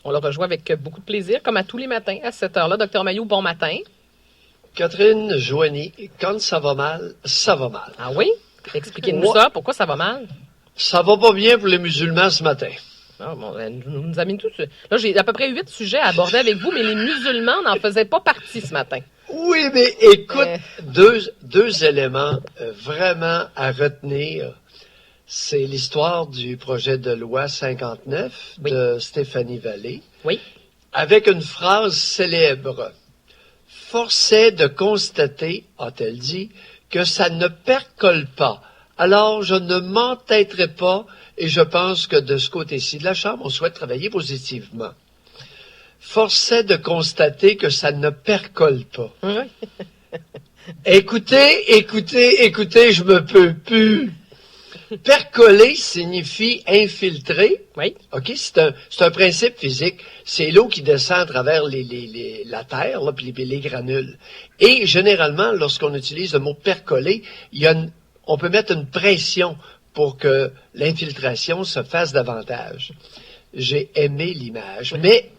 On le rejoint avec beaucoup de plaisir, comme à tous les matins, à cette heure-là. Docteur Mailloux, bon matin. Catherine Joanie, quand ça va mal, ça va mal. Ah oui? Expliquez-nous ça, pourquoi ça va mal? Ça va pas bien pour les musulmans ce matin. Ah, bon, nous amène tous. Là, j'ai à peu près 8 sujets à aborder avec vous, mais les musulmans n'en faisaient pas partie ce matin. Oui, mais écoute, deux éléments vraiment à retenir. C'est l'histoire du projet de loi 59 de Stéphanie Vallée. Oui. Avec une phrase célèbre. Force est de constater, a-t-elle dit, que ça ne percole pas. Alors, je ne m'entêterai pas et je pense que de ce côté-ci de la Chambre, on souhaite travailler positivement. Force est de constater que ça ne percole pas. Oui. Écoutez, je me peux plus. Percoler signifie infiltrer. Oui. OK, c'est un principe physique. C'est l'eau qui descend à travers la terre, là, puis les granules. Et généralement, lorsqu'on utilise le mot percoler, on peut mettre une pression pour que l'infiltration se fasse davantage. J'ai aimé l'image. Mais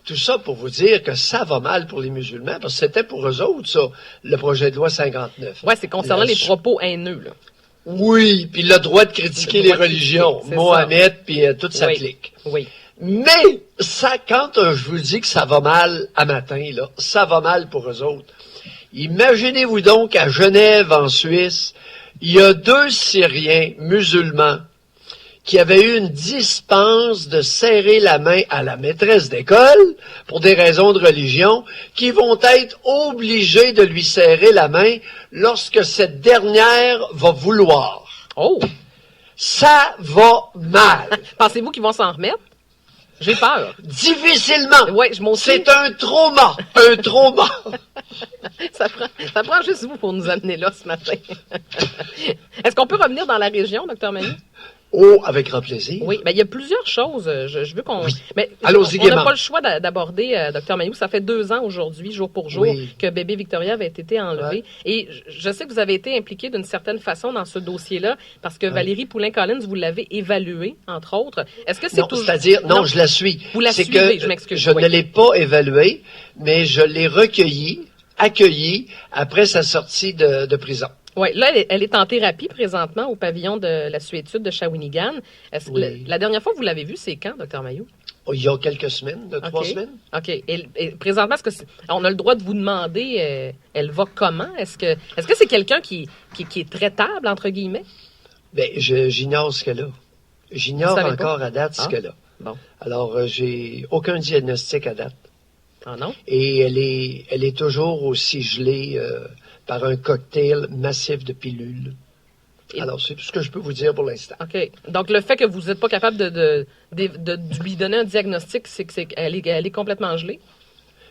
tout ça pour vous dire que ça va mal pour les musulmans, parce que c'était pour eux autres, ça, le projet de loi 59. Oui, c'est concernant les propos haineux, là. Oui, puis le droit de critiquer les religions, Mohamed, puis toute sa clique. Oui. Mais ça, quand je vous dis que ça va mal à matin, là, ça va mal pour eux autres. Imaginez-vous donc à Genève, en Suisse, il y a 2 Syriens musulmans qui avaient eu une dispense de serrer la main à la maîtresse d'école pour des raisons de religion, qui vont être obligés de lui serrer la main lorsque cette dernière va vouloir. Oh! Ça va mal. Pensez-vous qu'ils vont s'en remettre? J'ai peur. Difficilement. Oui, je m'en suis. C'est un trauma. Un trauma. Ça prend juste vous pour nous amener là ce matin. Est-ce qu'on peut revenir dans la région, Dr. Mailloux? Oh, avec grand plaisir. Oui, mais il y a plusieurs choses. Je veux qu'on. Oui. Mais allons-y, on n'a pas le choix d'aborder, Dr. Mailloux. Ça fait 2 ans aujourd'hui, jour pour jour, que bébé Victoria avait été enlevé. Ouais. Et je sais que vous avez été impliqué d'une certaine façon dans ce dossier-là, parce que Valérie Poulin-Collins, vous l'avez évalué, entre autres. Est-ce que c'est toujours. C'est-à-dire, non, je la suis. Vous la suivez, je m'excuse. Je ne l'ai pas évaluée, mais je l'ai accueillie après sa sortie de prison. Oui, là, elle est en thérapie présentement au pavillon de la Suétude de Shawinigan. La dernière fois que vous l'avez vue, c'est quand, Dr. Mailloux? Oh, il y a quelques semaines, 3 semaines. OK. Et présentement, on a le droit de vous demander, elle va comment? Est-ce que c'est quelqu'un qui est traitable, entre guillemets? Bien, j'ignore ce qu'elle a. J'ignore encore à date ce qu'elle a. Bon. Alors, j'ai aucun diagnostic à date. Ah non? Et elle est toujours aussi gelée par un cocktail massif de pilules. Alors, c'est tout ce que je peux vous dire pour l'instant. OK. Donc, le fait que vous n'êtes pas capable de lui donner un diagnostic, c'est qu'elle est complètement gelée?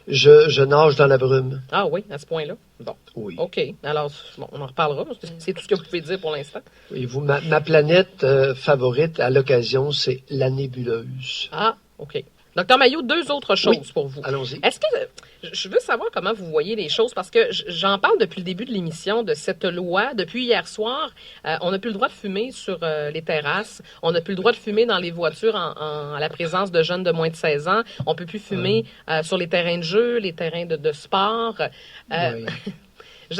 Je nage dans la brume. Ah oui, à ce point-là? Bon. Oui. OK. Alors, on en reparlera. C'est tout ce que vous pouvez dire pour l'instant. Oui, ma planète favorite à l'occasion, c'est la nébuleuse. Ah, OK. Docteur Mailloux, 2 autres choses pour vous. Allons-y. Est-ce que je veux savoir comment vous voyez les choses, parce que j'en parle depuis le début de l'émission de cette loi. Depuis hier soir, on n'a plus le droit de fumer sur les terrasses. On n'a plus le droit de fumer dans les voitures à la présence de jeunes de moins de 16 ans. On peut plus fumer sur les terrains de jeu, les terrains de sport. Oui.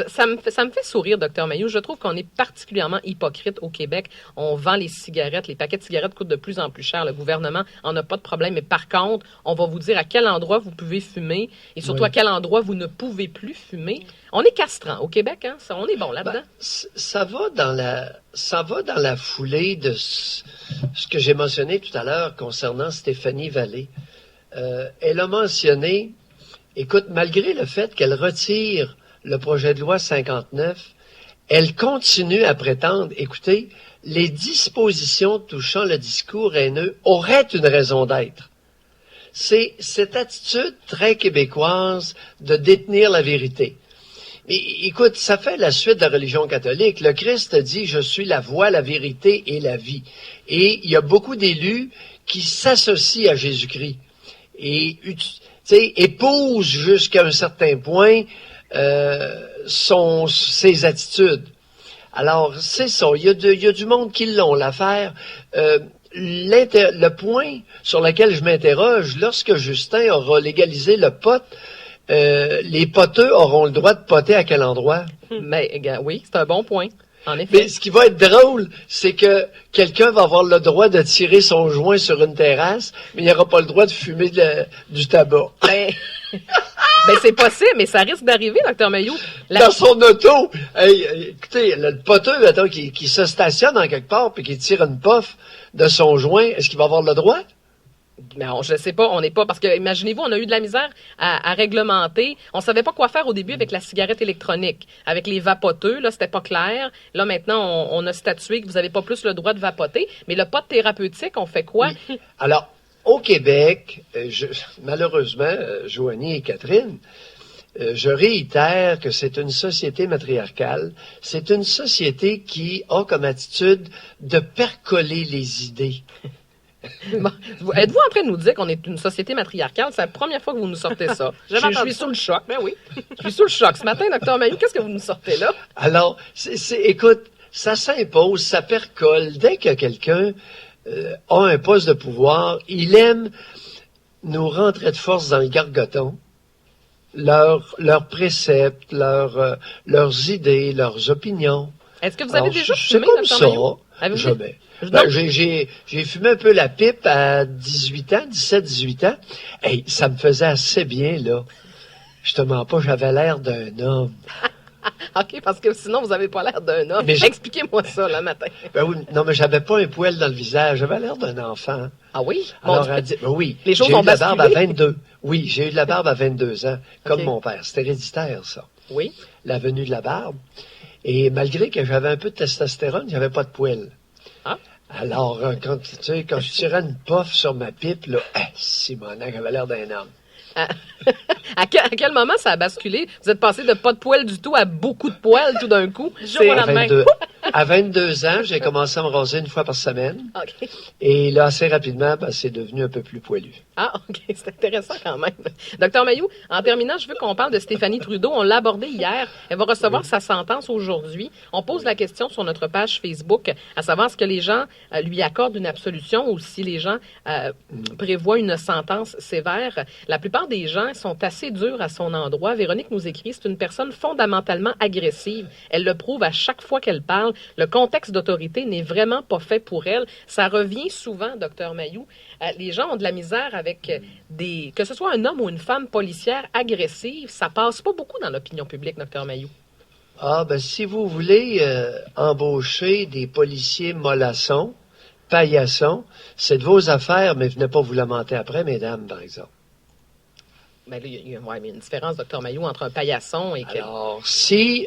Ça me fait sourire, Dr. Mailloux. Je trouve qu'on est particulièrement hypocrite au Québec. On vend les cigarettes. Les paquets de cigarettes coûtent de plus en plus cher. Le gouvernement en a pas de problème. Mais par contre, on va vous dire à quel endroit vous pouvez fumer et surtout à quel endroit vous ne pouvez plus fumer. On est castrant au Québec, hein? On est bon là-dedans. Ça va dans la foulée de ce que j'ai mentionné tout à l'heure concernant Stéphanie Vallée. Elle a mentionné, écoute, malgré le fait qu'elle retire le projet de loi 59, elle continue à prétendre, écoutez, les dispositions touchant le discours haineux auraient une raison d'être. C'est cette attitude très québécoise de détenir la vérité. Mais écoute, ça fait la suite de la religion catholique. Le Christ dit, je suis la voie, la vérité et la vie. Et il y a beaucoup d'élus qui s'associent à Jésus-Christ et épousent jusqu'à un certain point ses attitudes. Alors, c'est ça. Il y a du monde qui l'ont, l'affaire. le point sur lequel je m'interroge, lorsque Justin aura légalisé le pot, les poteux auront le droit de poter à quel endroit? Mais oui, c'est un bon point. En effet. Mais ce qui va être drôle, c'est que quelqu'un va avoir le droit de tirer son joint sur une terrasse, mais il n'aura pas le droit de fumer du tabac. Ben, c'est possible, mais ça risque d'arriver, Dr. Mailloux. Dans son auto, écoutez, le poteux, attends, qui se stationne en quelque part puis qui tire une puff de son joint, est-ce qu'il va avoir le droit? Non, je sais pas, on n'est pas, parce que imaginez-vous, on a eu de la misère à réglementer. On savait pas quoi faire au début avec la cigarette électronique, avec les vapoteux, là, c'était pas clair. Là, maintenant, on a statué que vous avez pas plus le droit de vapoter. Mais le pot thérapeutique, on fait quoi? Oui. Alors, au Québec, malheureusement, Joanie et Catherine, je réitère que c'est une société matriarcale. C'est une société qui a comme attitude de percoler les idées. Bon, êtes-vous en train de nous dire qu'on est une société matriarcale? C'est la première fois que vous nous sortez ça. Je suis sous le choc. Ben oui. Je suis sous le choc. Ce matin, Dr. Mailloux, qu'est-ce que vous nous sortez là? Alors, écoute, ça s'impose, ça percole. Dès que quelqu'un a un poste de pouvoir, il aime nous rentrer de force dans le gargoton. Leurs préceptes, leurs idées, leurs opinions. Est-ce que vous avez déjà fumé, Dr. Mailloux? Jamais. Ben, j'ai fumé un peu la pipe à 18 ans, 17-18 ans. Hey, ça me faisait assez bien, là. Je te mens pas, j'avais l'air d'un homme. OK, parce que sinon, vous n'avez pas l'air d'un homme. Expliquez-moi ça, le matin. Ben oui, non, mais j'avais pas un poil dans le visage. J'avais l'air d'un enfant. Ah oui? Alors, elle dit, ben oui. Les choses j'ai ont eu de la barbe à basculé. 22. Oui, j'ai eu de la barbe à 22 ans, comme mon père. C'était héréditaire, ça. Oui. La venue de la barbe. Et malgré que j'avais un peu de testostérone, j'avais pas de poils. Ah. Alors, quand je tirais une puff sur ma pipe, là, Simonac avait l'air d'un homme. À quel moment ça a basculé? Vous êtes passé de pas de poils du tout à beaucoup de poils tout d'un coup? À 22 ans, j'ai commencé à me raser une fois par semaine. Okay. Et là, assez rapidement, c'est devenu un peu plus poilu. Ah, OK. C'est intéressant quand même. Docteur Mailloux, en terminant, je veux qu'on parle de Stéphanie Trudeau. On l'a abordé hier. Elle va recevoir sa sentence aujourd'hui. On pose la question sur notre page Facebook, à savoir, est-ce que les gens lui accordent une absolution ou si les gens prévoient une sentence sévère. La plupart des gens sont assez durs à son endroit. Véronique nous écrit, c'est une personne fondamentalement agressive. Elle le prouve à chaque fois qu'elle parle. Le contexte d'autorité n'est vraiment pas fait pour elle. Ça revient souvent, docteur Mailloux. Les gens ont de la misère avec que ce soit un homme ou une femme policière agressive. Ça passe pas beaucoup dans l'opinion publique, docteur Mailloux. Ah, ben, si vous voulez embaucher des policiers mollassons, paillassons, c'est de vos affaires, mais venez pas vous lamenter après, mesdames, par exemple. Ben, il y a une différence, docteur Mailloux, entre un paillasson et... Alors, si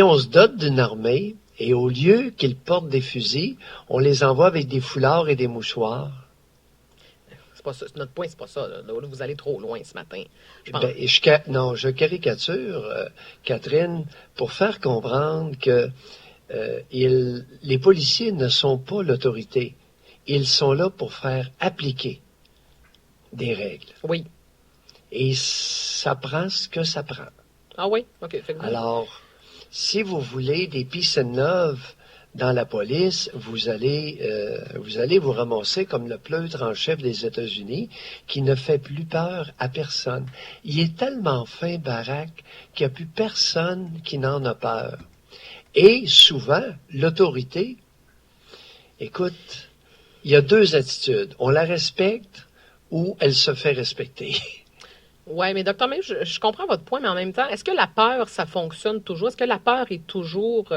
on se dote d'une armée, et au lieu qu'ils portent des fusils, on les envoie avec des foulards et des mouchoirs. C'est pas ça. Notre point, c'est pas ça. Là, vous allez trop loin ce matin. Je caricature, Catherine, pour faire comprendre que les policiers ne sont pas l'autorité. Ils sont là pour faire appliquer des règles. Oui. Et ça prend ce que ça prend. Ah oui? OK. Alors, si vous voulez des peace and love dans la police, vous allez vous ramasser comme le pleutre en chef des États-Unis qui ne fait plus peur à personne. Il est tellement fin, Barack, qu'il n'y a plus personne qui n'en a peur. Et souvent, l'autorité, écoute, il y a deux attitudes. On la respecte ou elle se fait respecter. Oui, mais docteur Mailloux, je comprends votre point, mais en même temps, est-ce que la peur, ça fonctionne toujours? Est-ce que la peur est toujours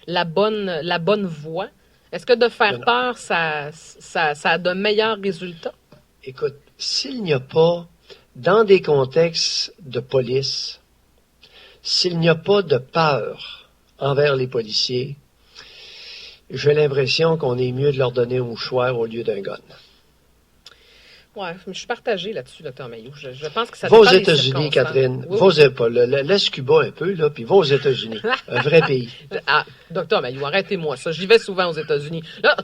la bonne voie? Est-ce que de faire peur, ça a de meilleurs résultats? Écoute, s'il n'y a pas, dans des contextes de police, s'il n'y a pas de peur envers les policiers, j'ai l'impression qu'on est mieux de leur donner un mouchoir au lieu d'un gun. Oui, je suis partagée là-dessus, docteur Mailloux. Je pense que ça va aux dépend des États-Unis, Catherine. Oui. Laisse Cuba un peu, là, puis va aux États-Unis. Un vrai pays. Ah, docteur Mailloux, arrêtez-moi ça. J'y vais souvent aux États-Unis. Là,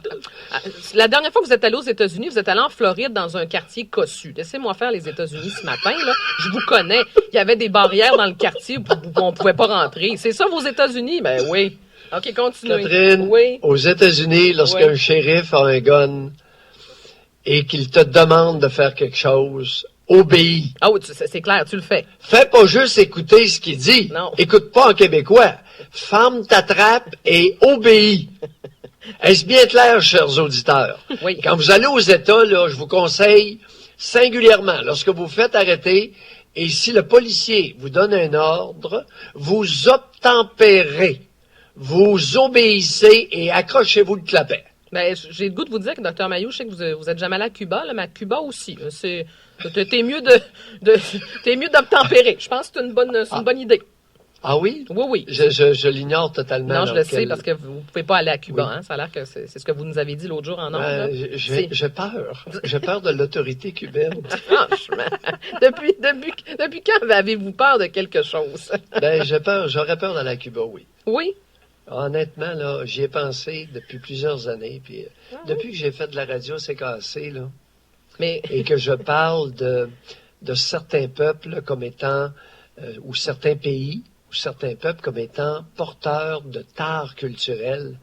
la dernière fois que vous êtes allé aux États-Unis, vous êtes allé en Floride dans un quartier cossu. Laissez-moi faire les États-Unis ce matin, là. Je vous connais. Il y avait des barrières dans le quartier où on ne pouvait pas rentrer. C'est ça, vos États-Unis? Ben oui. OK, continuez. Catherine, Oui. aux États-Unis, lorsqu'un Oui. shérif a un gun et qu'il te demande de faire quelque chose, obéis. Ah oui, c'est clair, tu le fais. Fais pas juste écouter ce qu'il dit. Non. Écoute pas en québécois. Ferme ta trappe et obéis. Est-ce bien clair, chers auditeurs? Oui. Quand vous allez aux États, là, je vous conseille singulièrement, lorsque vous faites arrêter, et si le policier vous donne un ordre, vous obtempérez, vous obéissez et accrochez-vous le clapet. Ben, j'ai le goût de vous dire que, Dr. Mailloux, je sais que vous êtes jamais allé à Cuba, là, mais à Cuba aussi. T'es mieux t'es mieux d'obtempérer. Je pense que c'est une bonne idée. Ah oui? Oui, oui. Je l'ignore totalement. Non, je dans le sais quel- parce que vous pouvez pas aller à Cuba, Oui. hein. Ça a l'air que c'est ce que vous nous avez dit l'autre jour en ondes, là. J'ai peur. J'ai peur de l'autorité cubaine. Franchement. Depuis quand avez-vous peur de quelque chose? Ben, j'aurais peur d'aller à Cuba, oui. Oui? Honnêtement, là, j'y ai pensé depuis plusieurs années. Puis, depuis que j'ai fait de la radio, c'est cassé, là. Mais, Et que je parle de certains peuples comme étant, ou certains pays, ou certains peuples comme étant porteurs de tares culturelles.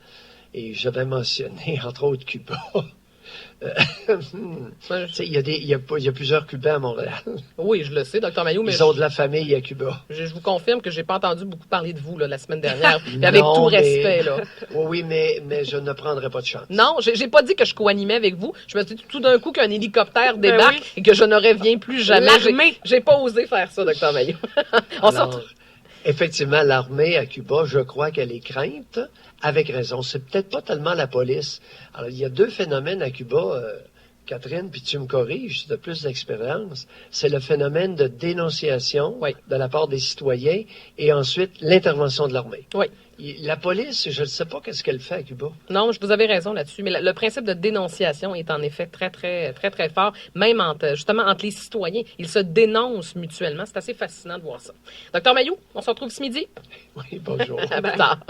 Et je vais mentionner, entre autres, Cuba. moi, Tu sais, il y a plusieurs Cubains à Montréal. oui, je le sais, Dr. Mailloux, mais Ils ont de la famille à Cuba. je vous confirme que j'ai pas entendu beaucoup parler de vous, là, la semaine dernière. Puis avec Non, tout mais- respect, là. Oui, mais je ne prendrai pas de chance. Non, j'ai pas dit que je co-animais avec vous. Je me suis dit tout d'un coup qu'un hélicoptère Ben débarque oui. et que je ne reviens plus jamais. L'armée. J'ai pas osé faire ça, Dr. Mailloux. On s'en Alors, effectivement, l'armée à Cuba, je crois qu'elle est crainte, avec raison. C'est peut-être pas tellement la police. Alors, il y a deux phénomènes à Cuba, Catherine, puis tu me corriges, tu as plus d'expérience. C'est le phénomène de dénonciation Oui. de la part des citoyens et ensuite l'intervention de l'armée. Oui. La police, je ne sais pas qu'est-ce qu'elle fait à Cuba. Non, vous avez raison là-dessus. Mais le principe de dénonciation est en effet très, très, très, très fort, même justement entre les citoyens. Ils se dénoncent mutuellement. C'est assez fascinant de voir ça. Docteur Mailloux, on se retrouve ce midi. Oui, bonjour. À plus tard.